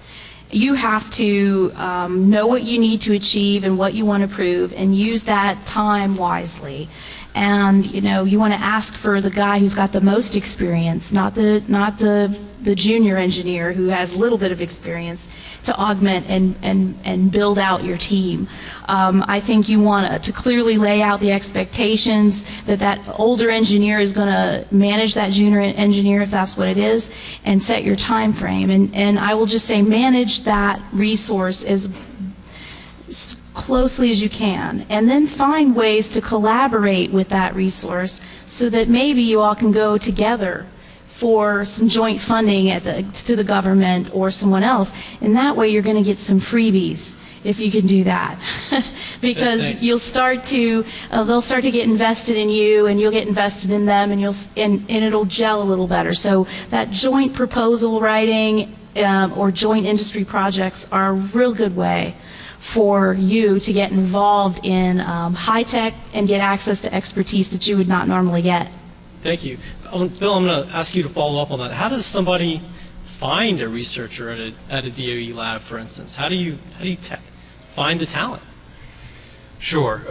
You have to know what you need to achieve and what you want to prove and use that time wisely. And you want to ask for the guy who's got the most experience, not the junior engineer who has a little bit of experience, to augment and build out your team. I think you want to clearly lay out the expectations that older engineer is going to manage that junior engineer, if that's what it is, and set your time frame. And I will just say manage that resource as closely as you can, and then find ways to collaborate with that resource so that maybe you all can go together for some joint funding to the government or someone else, and that way you're going to get some freebies if you can do that. Because you'll start to they'll start to get invested in you, and you'll get invested in them, and it'll gel a little better. So that joint proposal writing or joint industry projects are a real good way for you to get involved in high tech and get access to expertise that you would not normally get. Thank you. Bill, I'm going to ask you to follow up on that. How does somebody find a researcher at a DOE lab, for instance? How do you find the talent? Sure.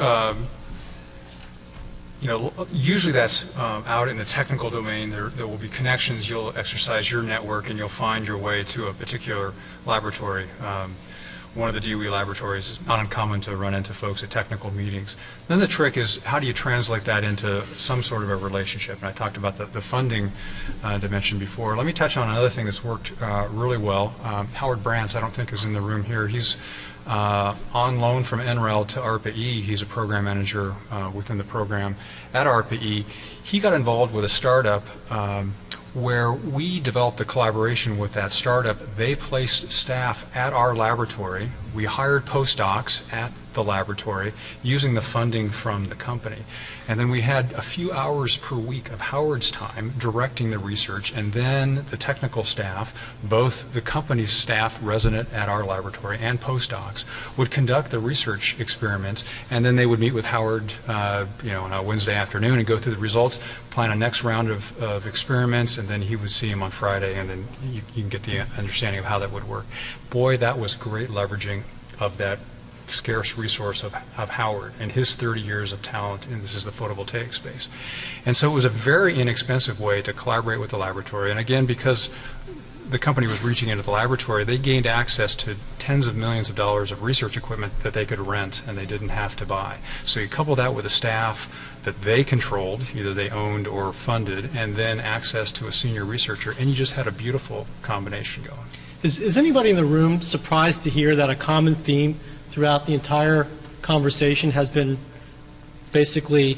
Usually that's out in the technical domain. There will be connections. You'll exercise your network, and you'll find your way to a particular laboratory. One of the DOE laboratories is not uncommon to run into folks at technical meetings. Then the trick is, how do you translate that into some sort of a relationship? And I talked about the funding dimension before. Let me touch on another thing that's worked really well. Howard Brantz, I don't think, is in the room here. He's on loan from NREL to ARPA-E. He's a program manager within the program at ARPA-E. He got involved with a startup where we developed a collaboration with that startup. They placed staff at our laboratory. We hired postdocs at the laboratory using the funding from the company. And then we had a few hours per week of Howard's time directing the research, and then the technical staff, both the company's staff resident at our laboratory and postdocs, would conduct the research experiments, and then they would meet with Howard on a Wednesday afternoon and go through the results, plan a next round of experiments, and then he would see him on Friday, and then you can get the understanding of how that would work. Boy, that was great leveraging of that scarce resource of Howard and his 30 years of talent, and this is the photovoltaic space. And so it was a very inexpensive way to collaborate with the laboratory. And again, because the company was reaching into the laboratory, they gained access to tens of millions of dollars of research equipment that they could rent and they didn't have to buy. So you couple that with a staff that they controlled, either they owned or funded, and then access to a senior researcher, and you just had a beautiful combination going. Is anybody in the room surprised to hear that a common theme throughout the entire conversation has been basically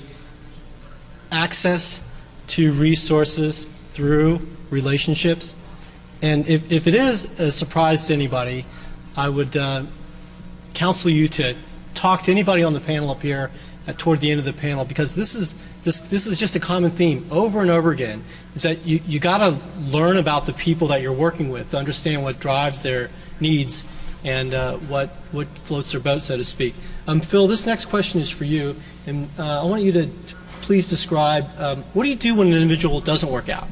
access to resources through relationships? And if it is a surprise to anybody, I would counsel you to talk to anybody on the panel up here toward the end of the panel, because this is just a common theme over and over again, is that you got to learn about the people that you're working with to understand what drives their needs and what floats their boat, so to speak. Phil, this next question is for you, and I want you to please describe what do you do when an individual doesn't work out?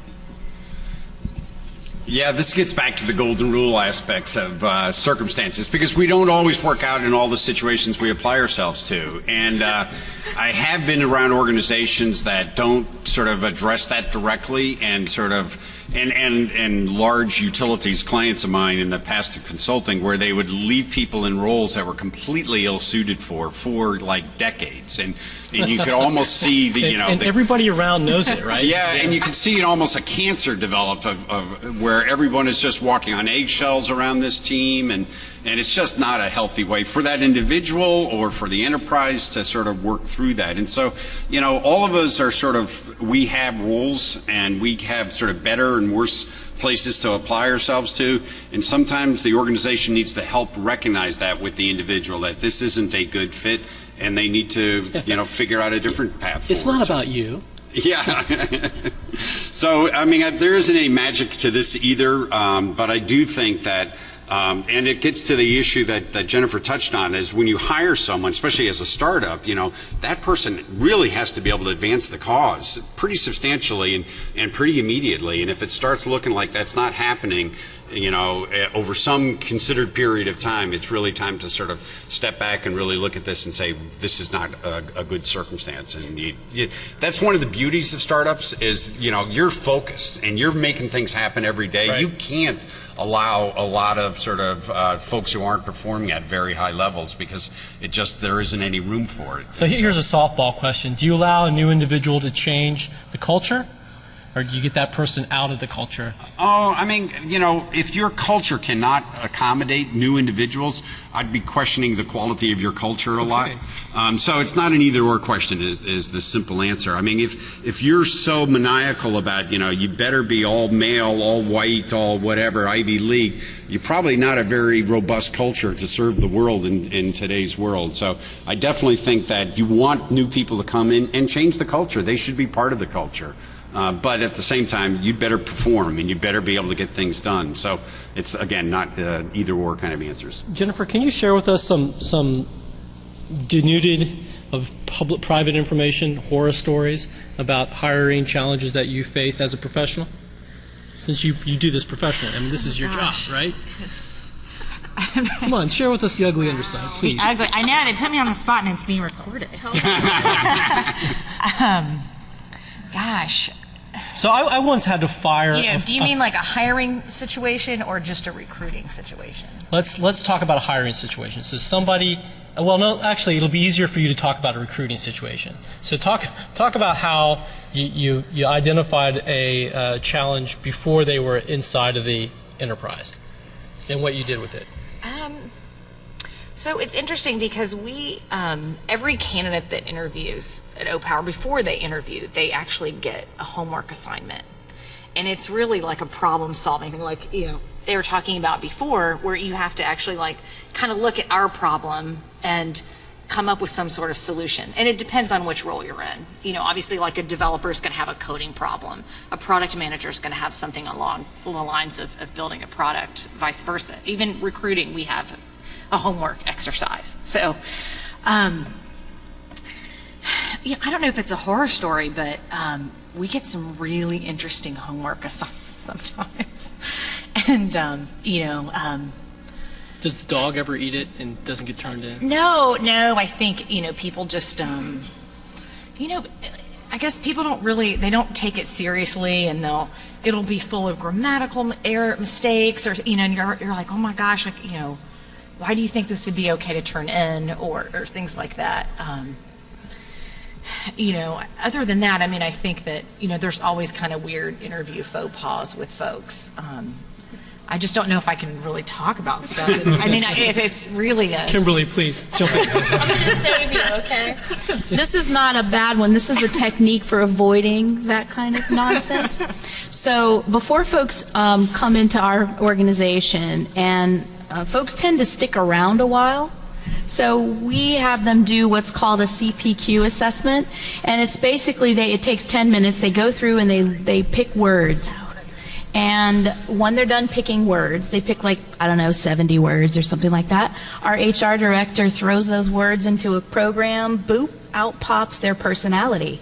Yeah, this gets back to the golden rule aspects of circumstances, because we don't always work out in all the situations we apply ourselves to. And I have been around organizations that don't sort of address that directly, and sort of and large utilities clients of mine in the past of consulting, where they would leave people in roles that were completely ill-suited for like decades, and you could almost see the and everybody around knows it, right? Yeah, and you can see it almost a cancer develop of where everyone is just walking on eggshells around this team, and And it's just not a healthy way for that individual or for the enterprise to sort of work through that. And so, you know, all of us are sort of, we have rules and we have sort of better and worse places to apply ourselves to, and sometimes the organization needs to help recognize that with the individual, that this isn't a good fit and they need to, you know, figure out a different path It's forward. not about you. Yeah. So, I mean, there isn't any magic to this either, but I do think that, and it gets to the issue that Jennifer touched on, is when you hire someone, especially as a startup, you know, that person really has to be able to advance the cause pretty substantially and pretty immediately. And if it starts looking like that's not happening, you know, over some considered period of time, it's really time to sort of step back and really look at this and say, this is not a good circumstance. And that's one of the beauties of startups is, you know, you're focused and you're making things happen every day. Right. You can't allow a lot of sort of folks who aren't performing at very high levels because there isn't any room for it. So here's a softball question. Do you allow a new individual to change the culture? Or do you get that person out of the culture? Oh, I mean, you know, if your culture cannot accommodate new individuals, I'd be questioning the quality of your culture a lot. So it's not an either-or question is the simple answer. I mean, if you're so maniacal about, you know, you better be all male, all white, all whatever, Ivy League, you're probably not a very robust culture to serve the world in today's world. So I definitely think that you want new people to come in and change the culture. They should be part of the culture. But at the same time, you'd better perform and you'd better be able to get things done. So it's, again, not either-or kind of answers. Jennifer, can you share with us some denuded of public-private information, horror stories about hiring challenges that you face as a professional? Since you do this professionally. I mean, this is your job, right? Come on, share with us the ugly underside, please. The ugly. I know, they put me on the spot and it's being recorded. Gosh. So I once had to fire. Do you mean like a hiring situation or just a recruiting situation? Let's talk about a hiring situation. So somebody, well, no, actually, it'll be easier for you to talk about a recruiting situation. So talk about how you identified a challenge before they were inside of the enterprise, and what you did with it. So it's interesting because we, every candidate that interviews at Opower, before they interview, they actually get a homework assignment. And it's really like a problem solving, like, you know, they were talking about before, where you have to actually like kind of look at our problem and come up with some sort of solution. And it depends on which role you're in. You know, obviously like a developer is going to have a coding problem. A product manager is going to have something along the lines of building a product, vice versa. Even recruiting, we have a homework exercise. So, I don't know if it's a horror story, but we get some really interesting homework assignments sometimes. And, does the dog ever eat it and doesn't get turned in? No, I think, people just, I guess people don't really, they don't take it seriously, and it'll be full of grammatical error mistakes, or, and you're like, oh my gosh, like, why do you think this would be okay to turn in, or things like that. Other than that, I mean, I think that, there's always kind of weird interview faux pas with folks. I just don't know if I can really talk about stuff. If it's really a... Kimberly, please, jump in. I'm going to save you, okay? This is not a bad one. This is a technique for avoiding that kind of nonsense. So before folks come into our organization, and folks tend to stick around a while, so we have them do what's called a CPQ assessment, and it's basically it takes 10 minutes. They go through and they pick words. And when they're done picking words, they pick 70 words or something like that. Our HR director throws those words into a program, boop, out pops their personality.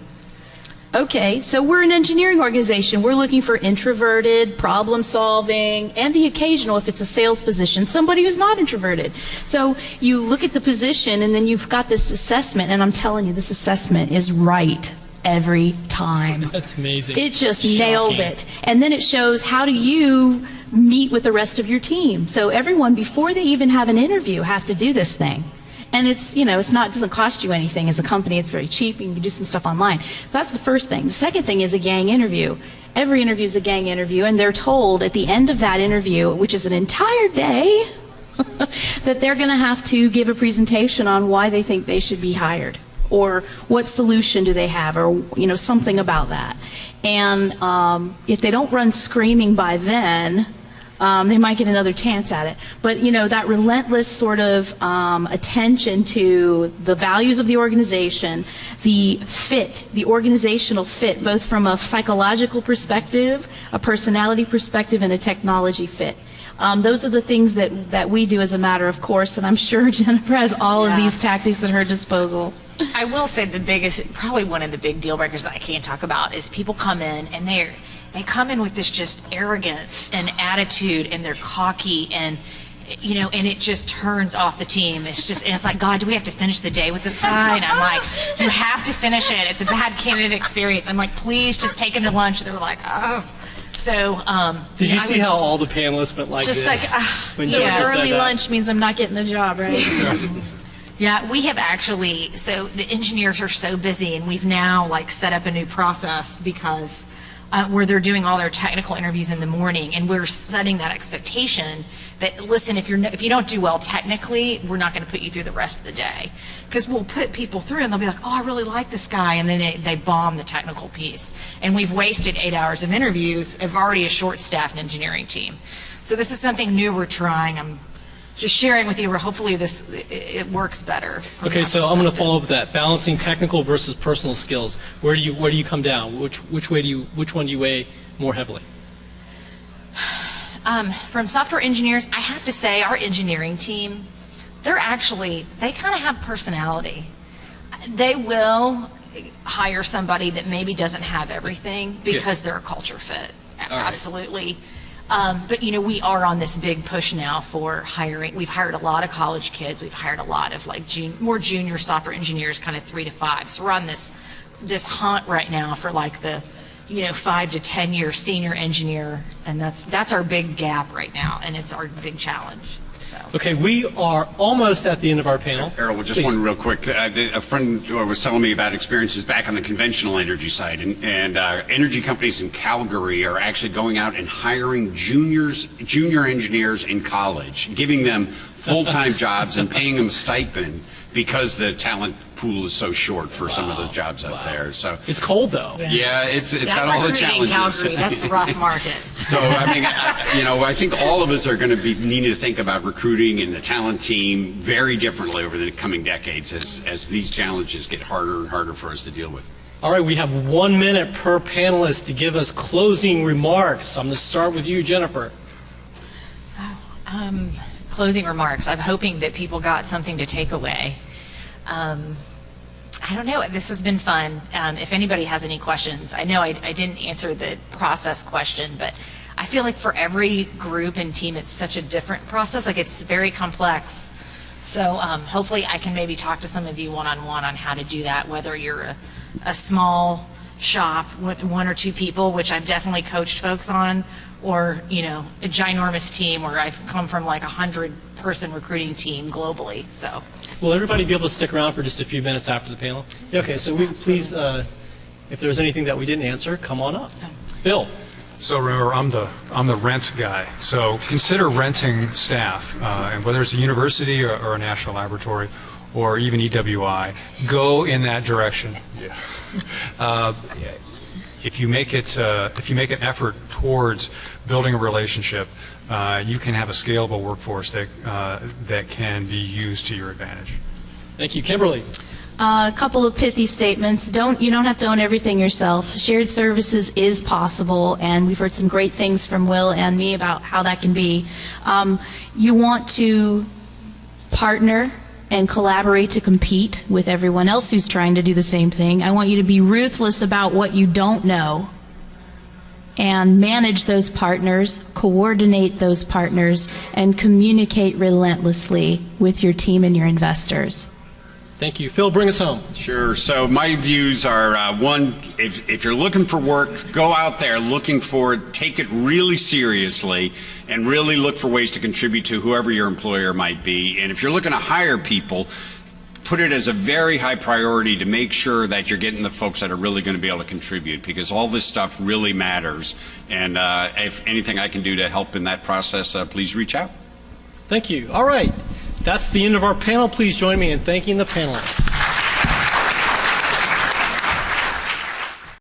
Okay, so we're an engineering organization. We're looking for introverted, problem solving, and the occasional, if it's a sales position, somebody who's not introverted. So you look at the position and then you've got this assessment, and I'm telling you, this assessment is right every time. That's amazing. It just nails it. And then it shows how do you meet with the rest of your team. So everyone, before they even have an interview, have to do this thing. And it's, it doesn't cost you anything as a company. It's very cheap. You can do some stuff online. So that's the first thing. The second thing is a gang interview. Every interview is a gang interview, and they're told at the end of that interview, which is an entire day, that they're going to have to give a presentation on why they think they should be hired, or what solution do they have, or something about that. And if they don't run screaming by then, they might get another chance at it. But that relentless sort of attention to the values of the organization, the fit, the organizational fit, both from a psychological perspective, a personality perspective, and a technology fit. Those are the things that we do as a matter of course, and I'm sure Jennifer has all of these tactics at her disposal. I will say the biggest, probably one of the big deal breakers that I can't talk about is people come in and they come in with this just arrogance and attitude, and they're cocky, and and it just turns off the team. It's like, God, do we have to finish the day with this guy? And I'm like, you have to finish it. It's a bad candidate experience. I'm like, please just take him to lunch. And they're like, oh. So, did you see how all the panelists went like just this? Like, so early lunch means I'm not getting the job, right? Yeah, we have actually, so the engineers are so busy, and we've now set up a new process because where they're doing all their technical interviews in the morning, and we're setting that expectation that, listen, if you don't do well technically, we're not going to put you through the rest of the day. Because we'll put people through and they'll be like, oh, I really like this guy, and then they bomb the technical piece. And we've wasted 8 hours of interviews of already a short-staffed engineering team. So this is something new we're trying. I'm just sharing with you where hopefully it works better. Okay, so I'm going to follow up with that. Balancing technical versus personal skills. Where do you come down? Which one do you weigh more heavily? From software engineers, I have to say our engineering team, they kind of have personality. They will hire somebody that maybe doesn't have everything because they're a culture fit. Absolutely. But we are on this big push now for hiring. We've hired a lot of college kids. We've hired a lot of more junior software engineers, kind of 3 to 5. So we're on this hunt right now for the 5 to 10 year senior engineer, and that's our big gap right now, and it's our big challenge. So. Okay, we are almost at the end of our panel. Errol, just one real quick. A friend was telling me about experiences back on the conventional energy side, and energy companies in Calgary are actually going out and hiring junior engineers in college, giving them full-time jobs and paying them a stipend because the talent pool is so short for some of those jobs out there. So it's cold though. Yeah, it's got all the challenges. Calgary, that's a rough market. So I think all of us are going to be needing to think about recruiting and the talent team very differently over the coming decades as these challenges get harder and harder for us to deal with. All right, we have 1 minute per panelist to give us closing remarks. I'm going to start with you, Jennifer. Closing remarks. I'm hoping that people got something to take away. I don't know. This has been fun. If anybody has any questions, I know I didn't answer the process question, but I feel like for every group and team, it's such a different process. It's very complex. So hopefully I can maybe talk to some of you one-on-one on how to do that, whether you're a small shop with 1 or 2 people, which I've definitely coached folks on, or a ginormous team where I've come from 100-person recruiting team globally. So, will everybody be able to stick around for just a few minutes after the panel? Yeah, okay, so please, if there's anything that we didn't answer, come on up. Bill. So remember, I'm the rent guy. So consider renting staff, and whether it's a university or a national laboratory, or even EWI, go in that direction. Yeah. If you make an effort towards building a relationship, you can have a scalable workforce that can be used to your advantage. Thank you, Kimberly. A couple of pithy statements. You don't have to own everything yourself. Shared services is possible, and we've heard some great things from Will and me about how that can be. You want to partner and collaborate to compete with everyone else who's trying to do the same thing. I want you to be ruthless about what you don't know and manage those partners, coordinate those partners, and communicate relentlessly with your team and your investors. Thank you. Phil, bring us home. Sure. So my views are, one, if you're looking for work, go out there looking for it, take it really seriously, and really look for ways to contribute to whoever your employer might be. And if you're looking to hire people, put it as a very high priority to make sure that you're getting the folks that are really going to be able to contribute, because all this stuff really matters. And if anything I can do to help in that process, please reach out. Thank you. All right. That's the end of our panel. Please join me in thanking the panelists.